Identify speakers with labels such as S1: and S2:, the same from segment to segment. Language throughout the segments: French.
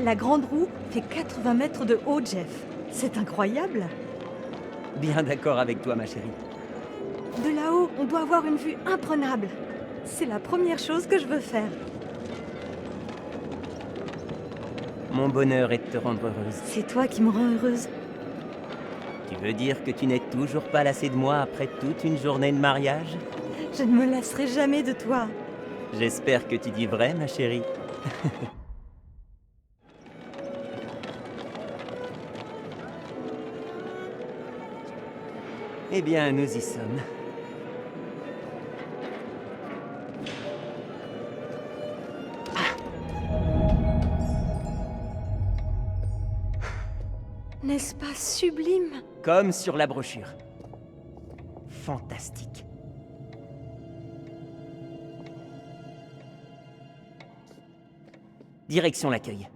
S1: La grande roue fait 80 mètres de haut, Jeff. C'est incroyable.
S2: Bien d'accord avec toi, ma chérie.
S1: De là-haut, on doit avoir une vue imprenable. C'est la première chose que je veux faire.
S2: Mon bonheur est de te rendre heureuse.
S1: C'est toi qui me rends heureuse.
S2: Tu veux dire que tu n'es toujours pas lassée de moi après toute une journée de mariage?
S1: Je ne me lasserai jamais de toi.
S2: J'espère que tu dis vrai, ma chérie. Eh bien, nous y sommes.
S1: N'est-ce pas sublime?
S2: Comme sur la brochure. Fantastique. Direction l'accueil.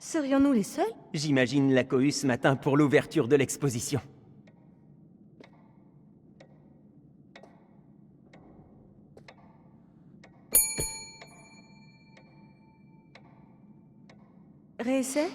S1: Serions-nous les seuls?
S2: J'imagine la cohue ce matin pour l'ouverture de l'exposition.
S1: Réessai?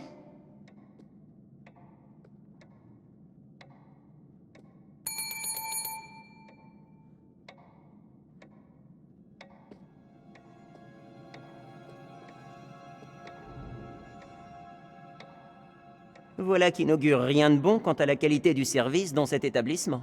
S2: Voilà qui n'augure rien de bon quant à la qualité du service dans cet établissement.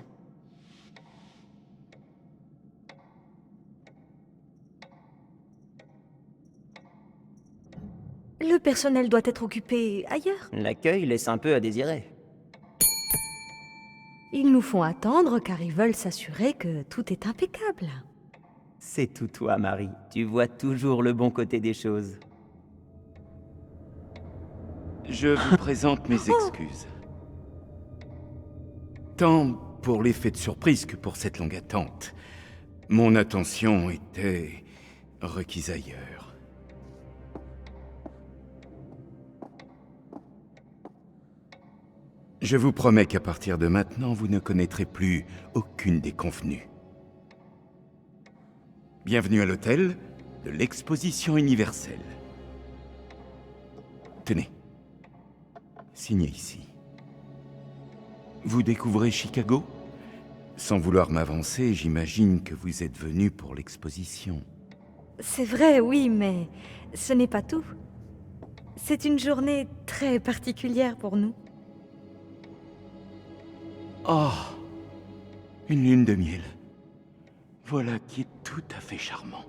S1: Le personnel doit être occupé ailleurs.
S2: L'accueil laisse un peu à désirer.
S1: Ils nous font attendre car ils veulent s'assurer que tout est impeccable.
S2: C'est tout toi, Marie. Tu vois toujours le bon côté des choses.
S3: Je vous présente mes excuses. Tant pour l'effet de surprise que pour cette longue attente. Mon attention était requise ailleurs. Je vous promets qu'à partir de maintenant, vous ne connaîtrez plus aucune déconvenue. Bienvenue à l'hôtel de l'Exposition universelle. Tenez, signez ici. Vous découvrez Chicago? Sans vouloir m'avancer, j'imagine que vous êtes venu pour l'exposition.
S1: C'est vrai, oui, mais ce n'est pas tout. C'est une journée très particulière pour nous.
S3: Oh, une lune de miel. Voilà qui est tout à fait charmant.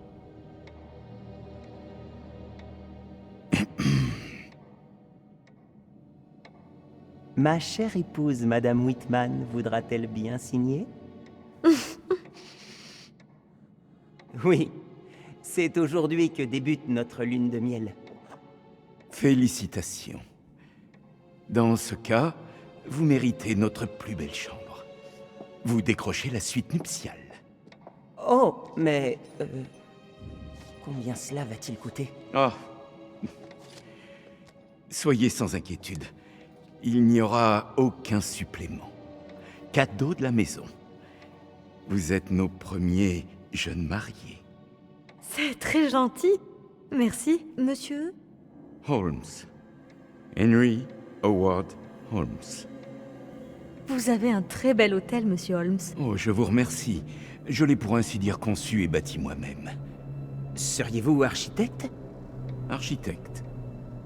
S2: Ma chère épouse, Madame Whitman, voudra-t-elle bien signer? Oui, c'est aujourd'hui que débute notre lune de miel.
S3: Félicitations. Dans ce cas, vous méritez notre plus belle chambre. Vous décrochez la suite nuptiale.
S2: Oh, mais... combien cela va-t-il coûter?
S3: Oh. Soyez sans inquiétude. Il n'y aura aucun supplément. Cadeau de la maison. Vous êtes nos premiers jeunes mariés.
S1: C'est très gentil. Merci, monsieur.
S3: Holmes. Henry Howard Holmes.
S1: Vous avez un très bel hôtel, monsieur Holmes.
S3: Oh, je vous remercie. Je l'ai pour ainsi dire conçu et bâti moi-même.
S2: Seriez-vous architecte?
S3: Architecte,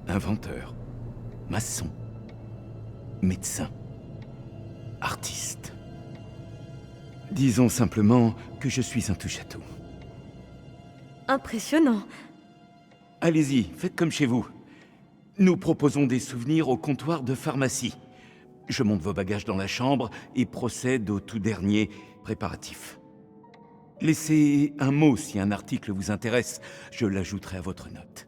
S3: inventeur, maçon, médecin, artiste. Disons simplement que je suis un touche-à-tout.
S1: Impressionnant.
S3: Allez-y, faites comme chez vous. Nous proposons des souvenirs au comptoir de pharmacie. Je monte vos bagages dans la chambre et procède au tout dernier préparatif. Laissez un mot si un article vous intéresse, je l'ajouterai à votre note.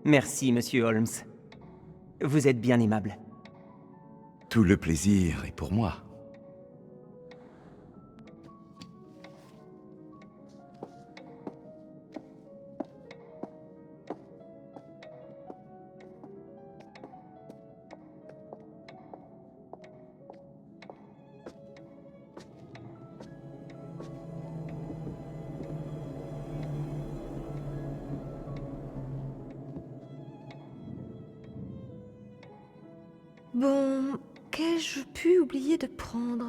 S2: Merci, monsieur Holmes. Vous êtes bien aimable.
S3: Tout le plaisir est pour moi.
S1: Bon, qu'ai-je pu oublier de prendre?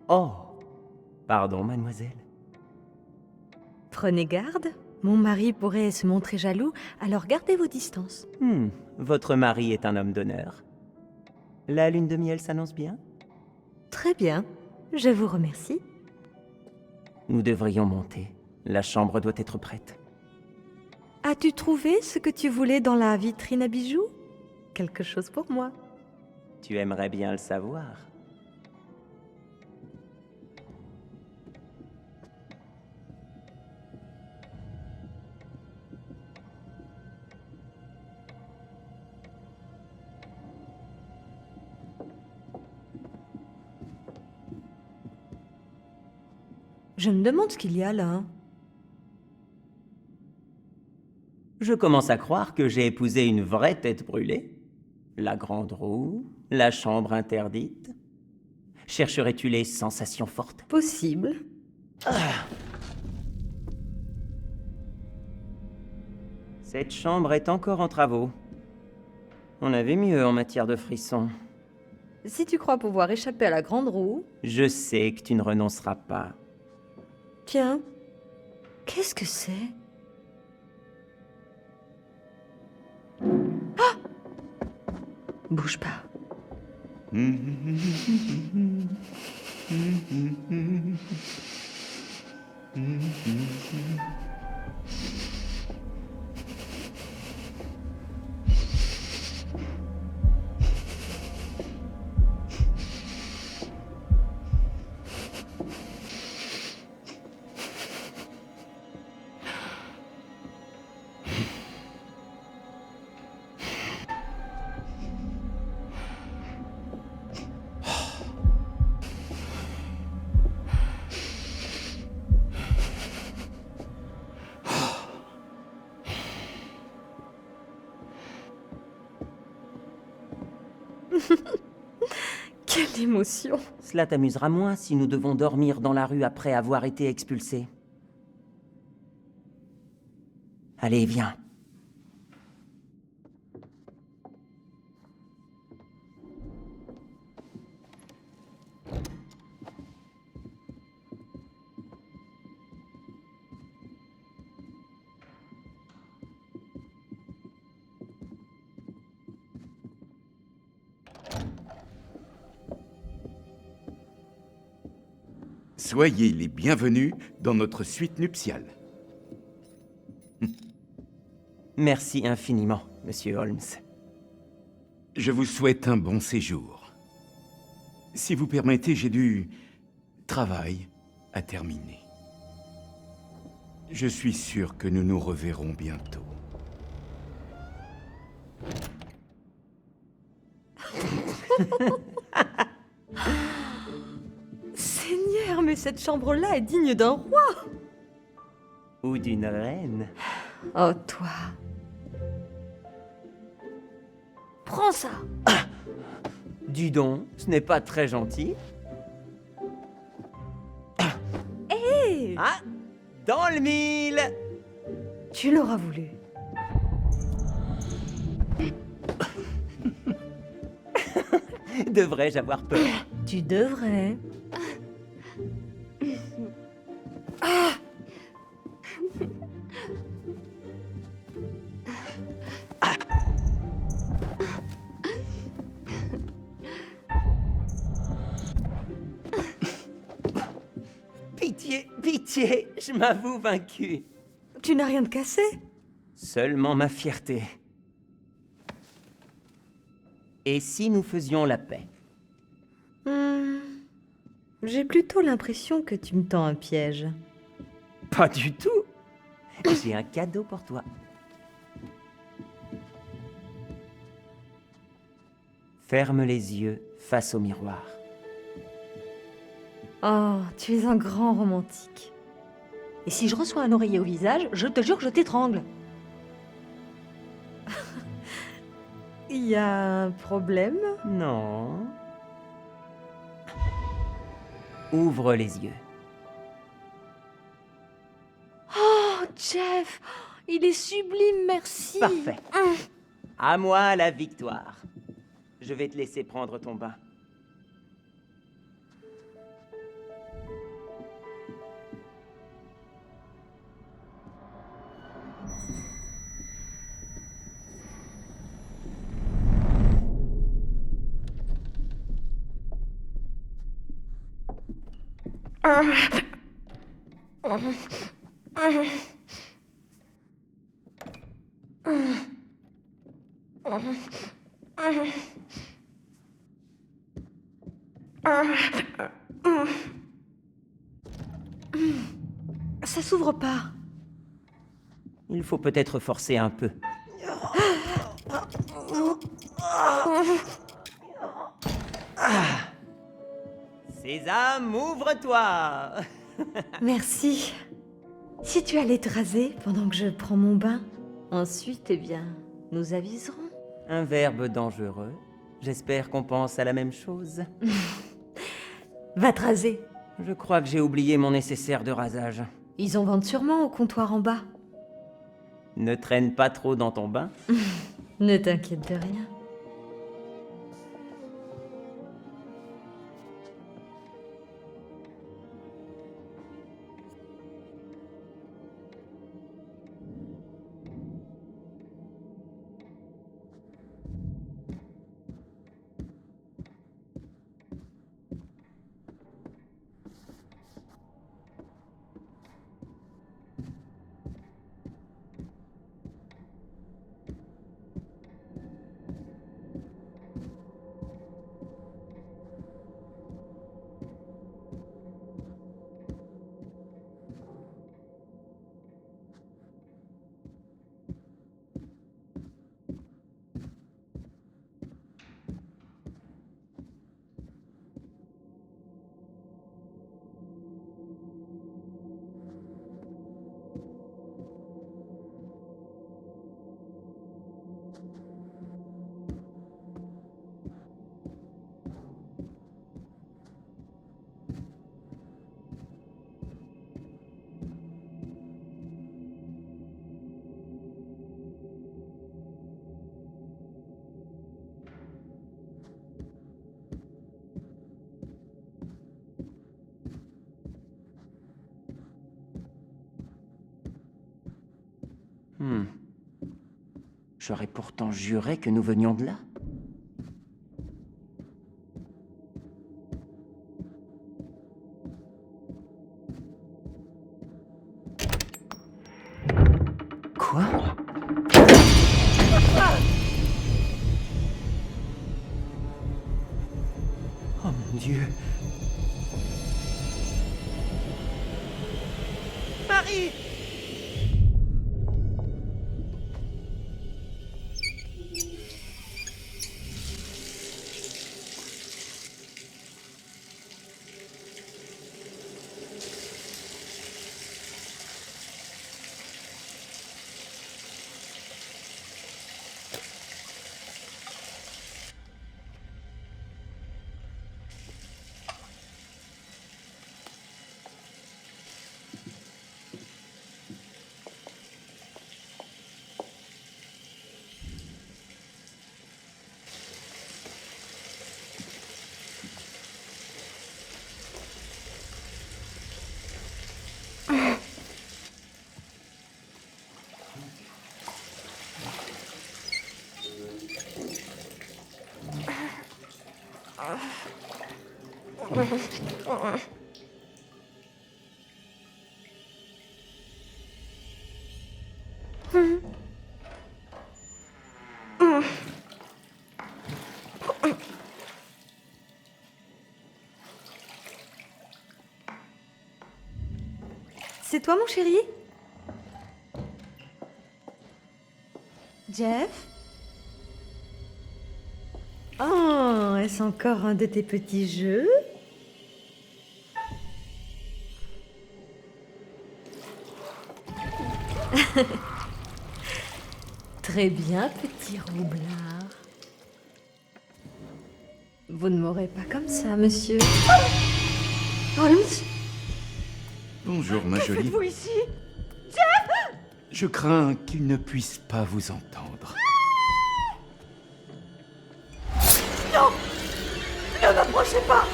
S2: Oh, pardon, mademoiselle.
S1: Prenez garde, mon mari pourrait se montrer jaloux, alors gardez vos distances.
S2: Votre mari est un homme d'honneur. La lune de miel s'annonce bien?
S1: Très bien, je vous remercie.
S2: Nous devrions monter. La chambre doit être prête.
S1: As-tu trouvé ce que tu voulais dans la vitrine à bijoux? Quelque chose pour moi.
S2: Tu aimerais bien le savoir.
S1: Je me demande ce qu'il y a là.
S2: Je commence à croire que j'ai épousé une vraie tête brûlée. La grande roue, la chambre interdite. Chercherais-tu les sensations fortes?
S1: Possible.
S2: Cette chambre est encore en travaux. On avait mieux en matière de frissons.
S1: Si tu crois pouvoir échapper à la grande roue...
S2: Je sais que tu ne renonceras pas.
S1: Tiens, qu'est-ce que c'est? Ah! Bouge pas. Quelle émotion!
S2: Cela t'amusera moins si nous devons dormir dans la rue après avoir été expulsés. Allez, viens.
S3: Soyez les bienvenus dans notre suite nuptiale.
S2: Merci infiniment, Monsieur Holmes.
S3: Je vous souhaite un bon séjour. Si vous permettez, j'ai du travail à terminer. Je suis sûr que nous nous reverrons bientôt.
S1: Seigneur, mais cette chambre-là est digne d'un roi!
S2: Ou d'une reine.
S1: Oh, toi. Prends ça!
S2: Dis donc, ce n'est pas très gentil.
S1: Hé!
S2: Ah, dans le mille!
S1: Tu l'auras voulu.
S2: Devrais-je avoir peur?
S1: Tu devrais.
S2: Pitié, pitié, je m'avoue vaincu.
S1: Tu n'as rien de cassé?
S2: Seulement ma fierté. Et si nous faisions la paix?
S1: J'ai plutôt l'impression que tu me tends un piège.
S2: Pas du tout. J'ai un cadeau pour toi. Ferme les yeux face au miroir.
S1: Oh, tu es un grand romantique. Et si je reçois un oreiller au visage, je te jure que je t'étrangle. Il y a un problème?
S2: Non. Ouvre les yeux.
S1: Oh, Jeff! Il est sublime, merci!
S2: Parfait. À moi la victoire. Je vais te laisser prendre ton bain.
S1: Ça s'ouvre pas.
S2: Il faut peut-être forcer un peu. Sésame, ouvre-toi!
S1: Merci. Si tu allais te raser pendant que je prends mon bain, ensuite, eh bien, nous aviserons.
S2: Un verbe dangereux. J'espère qu'on pense à la même chose.
S1: Va te raser.
S2: Je crois que j'ai oublié mon nécessaire de rasage.
S1: Ils en vendent sûrement au comptoir en bas.
S2: Ne traîne pas trop dans ton bain.
S1: Ne t'inquiète de rien.
S2: J'aurais pourtant juré que nous venions de là. Quoi? Oh mon Dieu! Marie!
S1: C'est toi, mon chéri? Jeff? Oh, est-ce encore un de tes petits jeux? Très bien, petit roublard. Vous ne mourrez pas comme ça, monsieur. Holmes,
S3: Bonjour, ma
S1: que
S3: jolie.
S1: faites-vous ici?
S3: Je crains qu'il ne puisse pas vous entendre.
S1: Non! Ne m'approchez pas!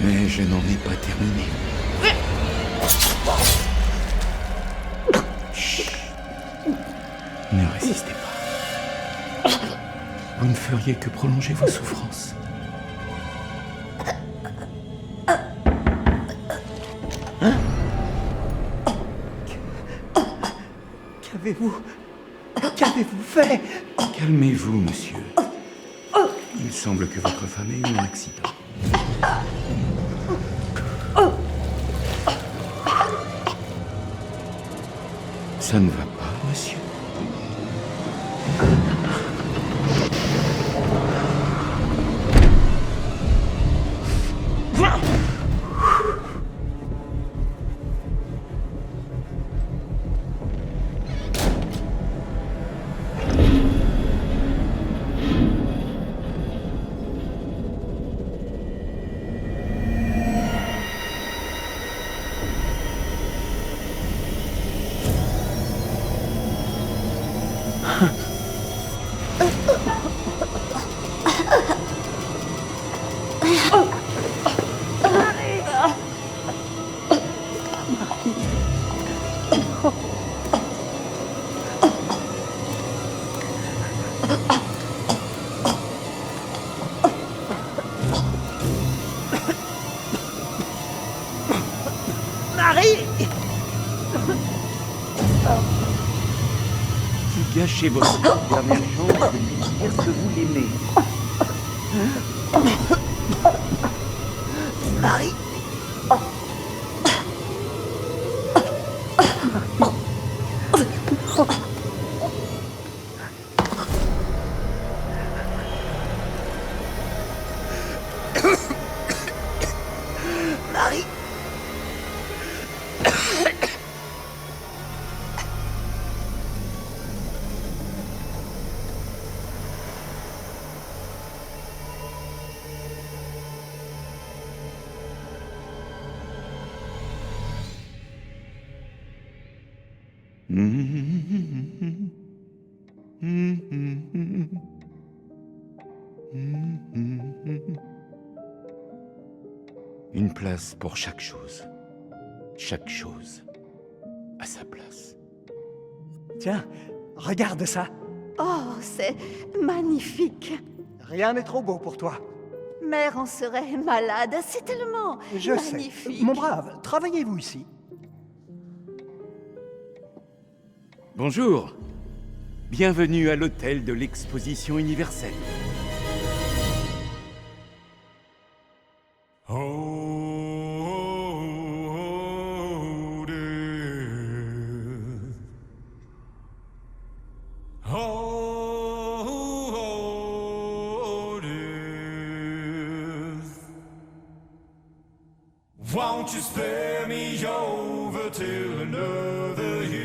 S3: Mais je n'en ai pas terminé. Chut. Ne résistez pas. Vous ne feriez que prolonger vos souffrances.
S4: Qu'avez-vous fait?
S3: Calmez-vous, monsieur. Il semble que votre femme ait eu un accident. Ça ne va pas, monsieur?
S4: Marie!
S3: Vous gâchez votre dernière chance de lui dire que vous l'aimez.
S4: Marie! Marie!
S3: Une place pour chaque chose. Chaque chose à sa place.
S4: Tiens, regarde ça.
S5: Oh, c'est magnifique.
S4: Rien n'est trop beau pour toi.
S5: Mère en serait malade, c'est tellement
S4: Je
S5: magnifique.
S4: sais. Mon brave, travaillez-vous ici?
S3: Bonjour. Bienvenue à l'hôtel de l'Exposition universelle.
S6: Oh, dear. Oh, dear. Won't you spare me over till another year?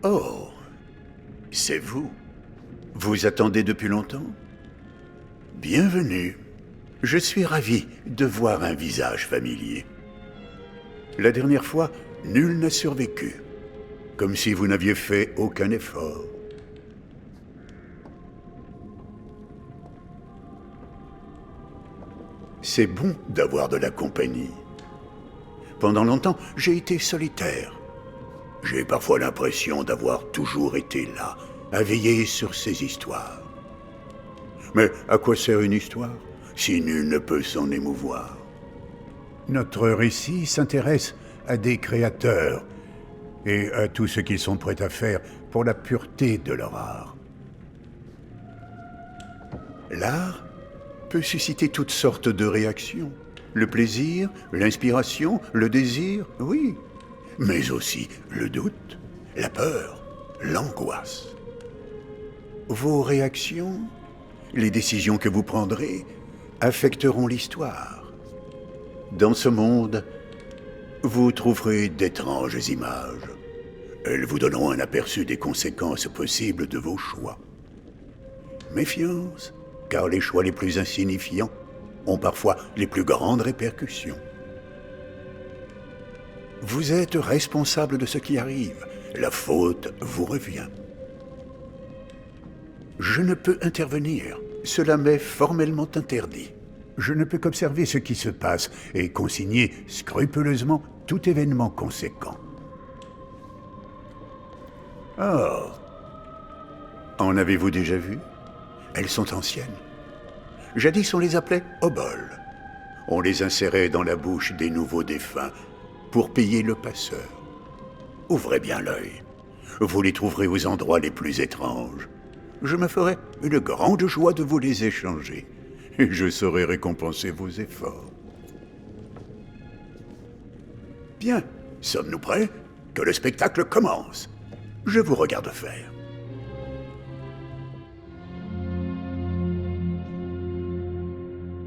S7: Oh, c'est vous. Vous attendez depuis longtemps? Bienvenue. Je suis ravi de voir un visage familier. La dernière fois, nul n'a survécu. Comme si vous n'aviez fait aucun effort. C'est bon d'avoir de la compagnie. Pendant longtemps, j'ai été solitaire. J'ai parfois l'impression d'avoir toujours été là, à veiller sur ces histoires. Mais à quoi sert une histoire, si nul ne peut s'en émouvoir? Notre récit s'intéresse à des créateurs et à tout ce qu'ils sont prêts à faire pour la pureté de leur art. L'art peut susciter toutes sortes de réactions. Le plaisir, l'inspiration, le désir, oui. Mais aussi le doute, la peur, l'angoisse. Vos réactions, les décisions que vous prendrez, affecteront l'histoire. Dans ce monde, vous trouverez d'étranges images. Elles vous donneront un aperçu des conséquences possibles de vos choix. Méfiance, car les choix les plus insignifiants ont parfois les plus grandes répercussions. Vous êtes responsable de ce qui arrive. La faute vous revient. Je ne peux intervenir. Cela m'est formellement interdit. Je ne peux qu'observer ce qui se passe et consigner scrupuleusement tout événement conséquent. Oh. En avez-vous déjà vu? Elles sont anciennes. Jadis, on les appelait oboles. On les insérait dans la bouche des nouveaux défunts pour payer le passeur. Ouvrez bien l'œil. Vous les trouverez aux endroits les plus étranges. Je me ferai une grande joie de vous les échanger. Et je saurai récompenser vos efforts. Bien, sommes-nous prêts? Que le spectacle commence. Je vous regarde faire.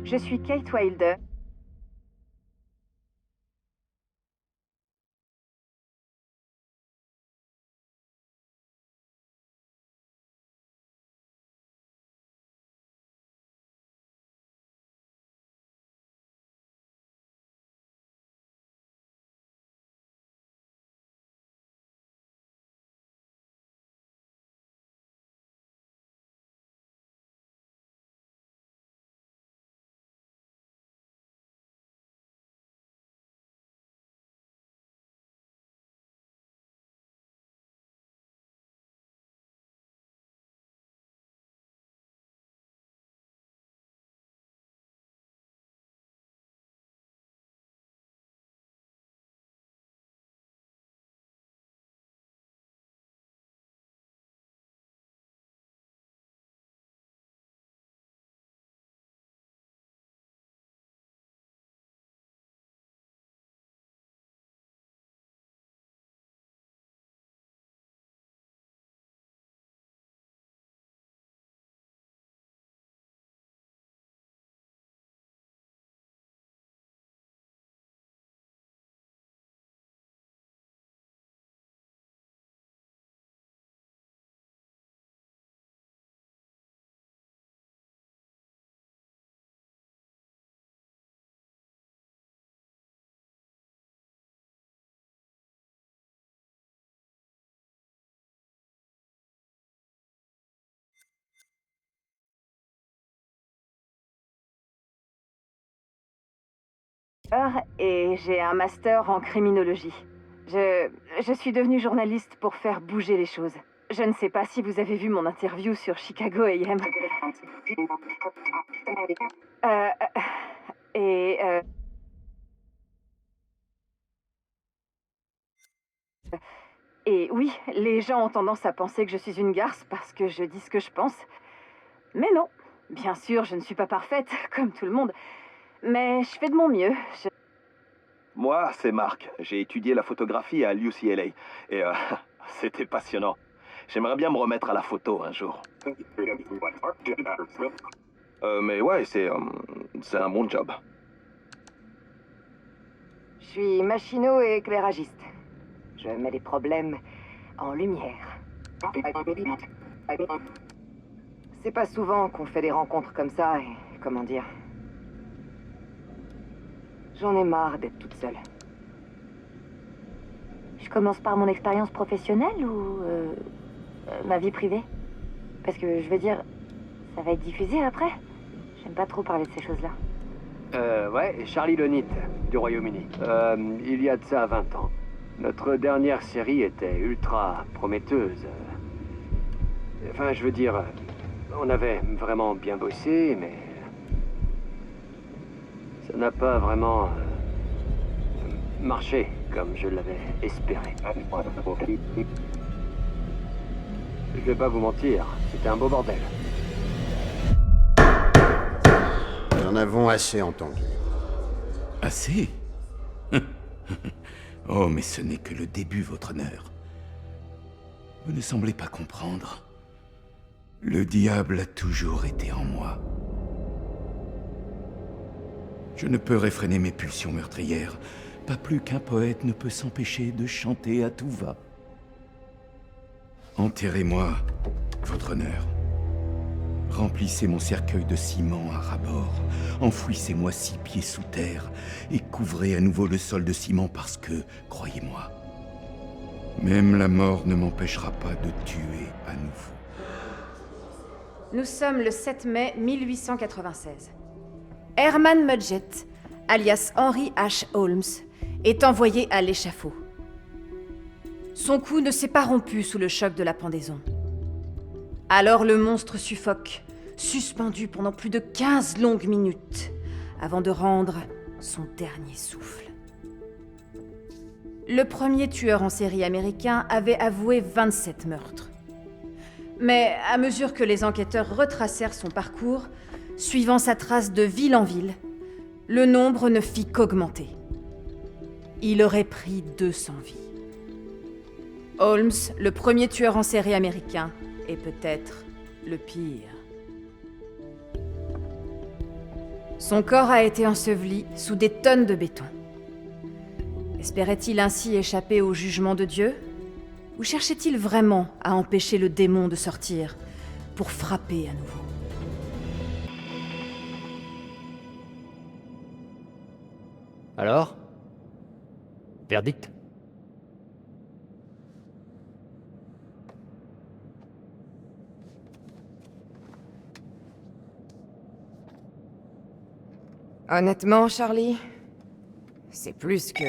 S8: Je suis Kate Wilder. Et j'ai un master en criminologie. Je suis devenue journaliste pour faire bouger les choses. Je ne sais pas si vous avez vu mon interview sur Chicago AM. Et oui, les gens ont tendance à penser que je suis une garce parce que je dis ce que je pense. Mais non, bien sûr, je ne suis pas parfaite, comme tout le monde. Mais je fais de mon mieux.
S9: Moi, c'est Marc. J'ai étudié la photographie à l'UCLA. Et c'était passionnant. J'aimerais bien me remettre à la photo un jour. Mais ouais, c'est un bon job.
S8: Je suis machino et éclairagiste. Je mets les problèmes en lumière. C'est pas souvent qu'on fait des rencontres comme ça et... comment dire... J'en ai marre d'être toute seule.
S1: Je commence par mon expérience professionnelle ou ma vie privée? Parce que je veux dire, ça va être diffusé après. J'aime pas trop parler de ces choses-là.
S10: Ouais, Charlie Lonit, du Royaume-Uni. Il y a de ça 20 ans. Notre dernière série était ultra prometteuse. Enfin, je veux dire, on avait vraiment bien bossé, mais... ça n'a pas vraiment... marché comme je l'avais espéré. Je vais pas vous mentir, c'était un beau bordel.
S11: Nous en avons assez entendu.
S3: Assez? Oh, mais ce n'est que le début, votre honneur. Vous ne semblez pas comprendre. Le diable a toujours été en moi. Je ne peux réfréner mes pulsions meurtrières, pas plus qu'un poète ne peut s'empêcher de chanter à tout va. Enterrez-moi, votre honneur. Remplissez mon cercueil de ciment à ras-bord, enfouissez-moi 6 pieds sous terre et couvrez à nouveau le sol de ciment parce que, croyez-moi, même la mort ne m'empêchera pas de tuer à nouveau.
S12: Nous sommes le 7 mai 1896. Herman Mudgett, alias Henry H. Holmes, est envoyé à l'échafaud. Son cou ne s'est pas rompu sous le choc de la pendaison. Alors le monstre suffoque, suspendu pendant plus de 15 longues minutes, avant de rendre son dernier souffle. Le premier tueur en série américain avait avoué 27 meurtres. Mais à mesure que les enquêteurs retracèrent son parcours, suivant sa trace de ville en ville, le nombre ne fit qu'augmenter. Il aurait pris 200 vies. Holmes, le premier tueur en série américain, est peut-être le pire. Son corps a été enseveli sous des tonnes de béton. Espérait-il ainsi échapper au jugement de Dieu? Ou cherchait-il vraiment à empêcher le démon de sortir pour frapper à nouveau?
S10: Alors? Verdict?
S12: Honnêtement, Charlie, c'est plus que...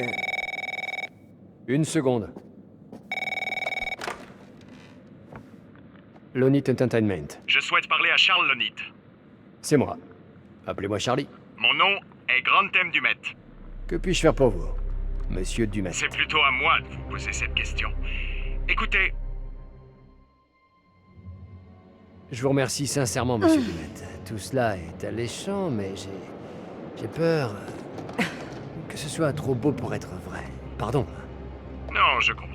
S10: Une seconde. Lonit Entertainment.
S13: Je souhaite parler à Charles Lonit.
S10: C'est moi. Appelez-moi Charlie.
S13: Mon nom est Grand Thème Dumet.
S10: Que puis-je faire pour vous, monsieur Dumet?
S13: C'est plutôt à moi de vous poser cette question. Écoutez...
S10: Je vous remercie sincèrement, monsieur Dumet. Tout cela est alléchant, mais j'ai peur que ce soit trop beau pour être vrai. Pardon.
S13: Non, je comprends.